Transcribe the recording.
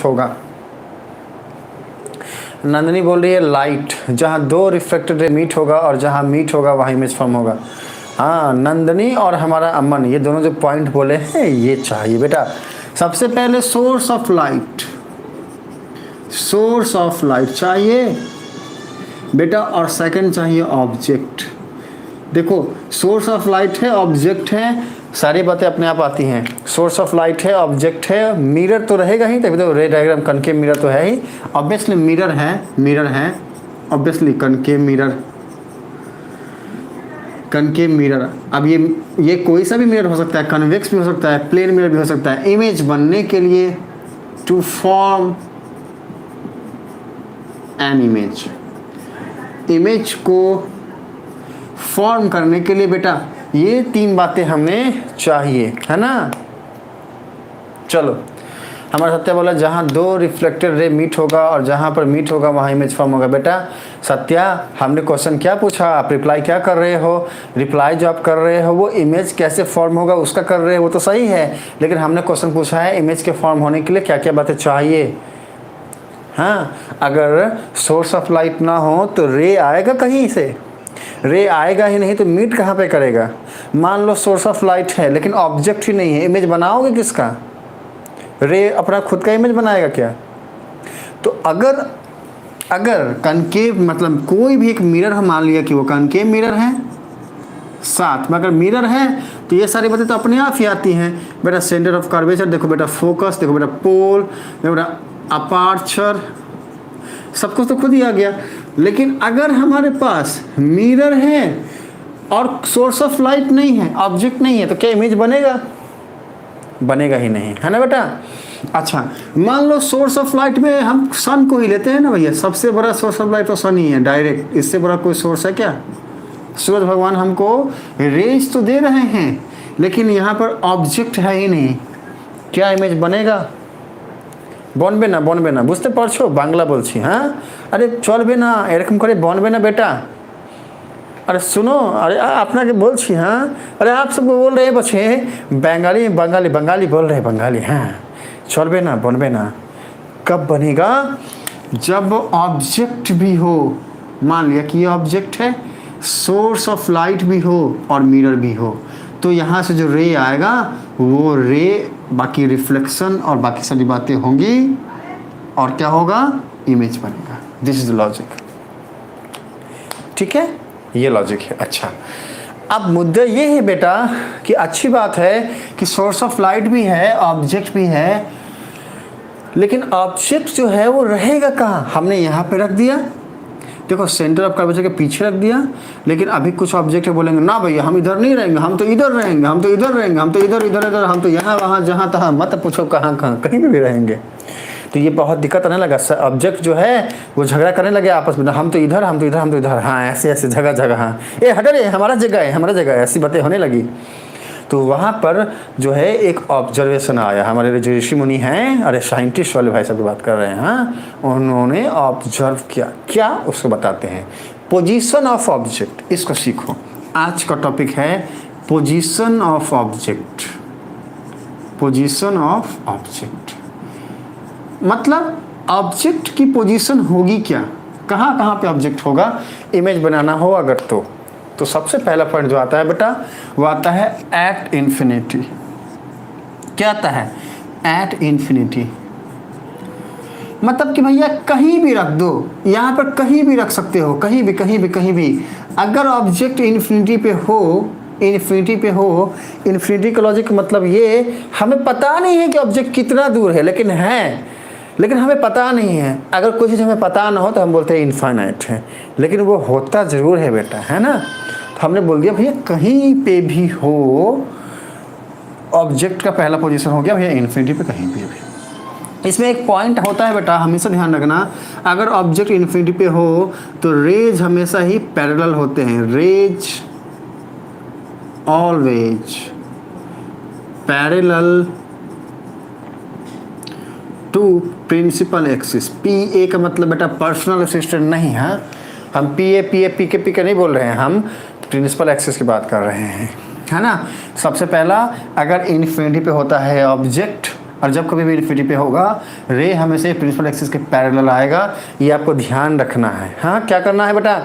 होगा। नंदिनी बोल रही है लाइट, जहाँ दो रिफ्लेक्टेड रे मीट होगा और जहाँ मीट होगा वहाँ इमेज फॉर्म होगा। हाँ, नंदिनी और हमारा अमन ये दोनों जो पॉइंट बोले हैं ये चाहिए बेटा। सबसे पहले source of light, source of light चाहिए बेटा, और सेकंड चाहिए ऑब्जेक्ट। देखो सोर्स ऑफ लाइट है, ऑब्जेक्ट है, सारी बातें अपने आप आती हैं। सोर्स ऑफ लाइट है, ऑब्जेक्ट है, मिरर तो रहेगा ही, तभी तो रे डायग्राम कनकेव मिरर तो है ही। ऑब्वियसली मिरर है, मिरर है obviously, concave mirror, concave mirror. अब ये कोई सा भी मिरर हो सकता है, कन्वेक्स भी हो सकता है, प्लेन मिरर भी हो सकता है। इमेज बनने के लिए to form an image, image को फॉर्म करने के लिए बेटा ये तीन बातें हमें चाहिए, है ना। चलो, हमारा सत्या बोला जहाँ दो रिफ्लेक्टेड रे मीट होगा और जहाँ पर मीट होगा वहाँ इमेज फॉर्म होगा। बेटा सत्या, हमने क्वेश्चन क्या पूछा, आप रिप्लाई क्या कर रहे हो? रिप्लाई जो आप कर रहे हो वो इमेज कैसे फॉर्म होगा उसका कर रहे हो, वो तो सही है, लेकिन हमने क्वेश्चन पूछा है इमेज के फॉर्म होने के लिए क्या क्या बातें चाहिए। हाँ, अगर सोर्स ऑफ लाइट ना हो तो रे आएगा कहीं से, रे आएगा ही नहीं तो मीट कहाँ पे करेगा। मान लो सोर्स ऑफ लाइट है लेकिन ऑब्जेक्ट ही नहीं है, इमेज बनाओगे किसका? रे अपना खुद का इमेज बनाएगा क्या? तो अगर कनकेव मतलब कोई भी एक मिरर हम मान लिया कि वो कनकेव मिरर है, साथ में अगर मिरर है तो ये सारी बातें तो अपने आप ही आती हैं बेटा। सेंटर ऑफ कर्वेचर देखो बेटा, फोकस देखो बेटा, पोल देखो बेटा, अपार्चर, सब कुछ तो खुद ही आ गया। लेकिन अगर हमारे पास मिरर है और सोर्स ऑफ लाइट नहीं है, ऑब्जेक्ट नहीं है, तो क्या इमेज बनेगा? बनेगा ही नहीं, है ना बेटा। अच्छा, मान लो सोर्स ऑफ लाइट में हम सन को ही लेते हैं ना भैया, सबसे बड़ा सोर्स ऑफ लाइट तो सन ही है डायरेक्ट, इससे बड़ा कोई सोर्स है क्या? सूरज भगवान हमको रेज तो दे रहे हैं लेकिन यहाँ पर ऑब्जेक्ट है ही नहीं, क्या इमेज बनेगा? बनबे ना, बनबे ना, बुझते पारछो बांग्ला बोलছি। हाँ, अरे चलबे ना, एरकम करे बनबे ना बेटा। अरे सुनो, अरे আপনাকে বলছি। हाँ, अरे आप सब बोल रहे हैं बच्चे बंगाली बंगाली बंगाली बोल रहे हैं, बंगाली। हाँ, चलबे ना, बनबे ना। कब बनेगा? जब ऑब्जेक्ट भी हो। मान लिया कि ये ऑब्जेक्ट है, सोर्स ऑफ लाइट भी हो और मिरर भी हो, तो यहाँ से जो रे आएगा वो रे बाकी रिफ्लेक्शन और बाकी सारी बातें होंगी और क्या होगा? इमेज बनेगा। दिस इज द लॉजिक, ठीक है, ये लॉजिक है। अच्छा, अब मुद्दा ये है बेटा कि अच्छी बात है कि सोर्स ऑफ लाइट भी है, ऑब्जेक्ट भी है, लेकिन ऑब्जेक्ट जो है वो रहेगा कहाँ? हमने यहाँ पे रख दिया, देखो सेंटर ऑफ कर्वेचर के पीछे रख दिया, लेकिन अभी कुछ ऑब्जेक्ट है बोलेंगे ना भैया हम इधर नहीं रहेंगे, हम तो इधर रहेंगे, हम तो इधर रहेंगे, हम तो इधर इधर इधर, हम तो यहाँ वहाँ जहाँ तहाँ, मत पूछो कहाँ कहाँ, कहीं भी रहेंगे। तो ये बहुत दिक्कत आने लगा, ऑब्जेक्ट जो है वो झगड़ा करने लगे आपस में, हम तो इधर, हम तो इधर, हम तो इधर। हाँ, ऐसे ऐसे जगह जगह, हाँ ये हट रे, हमारा जगह है, हमारा जगह है, ऐसी बातें होने लगी। तो वहाँ पर जो है एक ऑब्जर्वेशन आया, हमारे जो ऋषि मुनि हैं, अरे साइंटिस्ट वाले भाई साहब की बात कर रहे हैं, हाँ, उन्होंने ऑब्जर्व किया, क्या उसको बताते हैं, पोजीशन ऑफ ऑब्जेक्ट। इसको सीखो, आज का टॉपिक है position of object. Position of object मतलब ऑब्जेक्ट की पोजीशन होगी क्या, कहाँ कहाँ पे ऑब्जेक्ट होगा, इमेज बनाना हो अगर तो सबसे पहला पॉइंट जो आता है बेटा वो आता है एट इन्फिनिटी। क्या आता है? एट इन्फिनिटी मतलब कि भैया कहीं भी रख दो, यहाँ पर कहीं भी रख सकते हो, कहीं भी कहीं भी कहीं भी। अगर ऑब्जेक्ट इन्फिनिटी पे हो, इन्फिनिटी पे हो, इन्फिनिटी का लॉजिक मतलब ये, हमें पता नहीं है कि ऑब्जेक्ट कितना दूर है, लेकिन हमें पता नहीं है। अगर कोई चीज़ हमें पता ना हो तो हम बोलते हैं इनफाइनाइट है, लेकिन वो होता ज़रूर है बेटा, है ना। तो हमने बोल दिया भैया कहीं पे भी हो, ऑब्जेक्ट का पहला पोजीशन हो गया भैया इन्फिनिटी पे कहीं पे भी। इसमें एक पॉइंट होता है बेटा, हमेशा ध्यान रखना, अगर ऑब्जेक्ट इन्फिनिटी पे हो तो रेज हमेशा ही पैरेलल होते हैं। Rays always parallel to principal axis. P A का मतलब बेटा पर्सनल असिस्टेंट नहीं है, हम पी के नहीं बोल रहे हैं, हम प्रिंसिपल एक्सिस की बात कर रहे हैं, है ना। सबसे पहला अगर इन्फिनिटी पे होता है ऑब्जेक्ट और जब कभी भी इन्फिनिटी पे होगा रे हमेशा प्रिंसिपल एक्सिस के पैरेलल आएगा, ये आपको ध्यान रखना है। हाँ क्या करना है बेटा,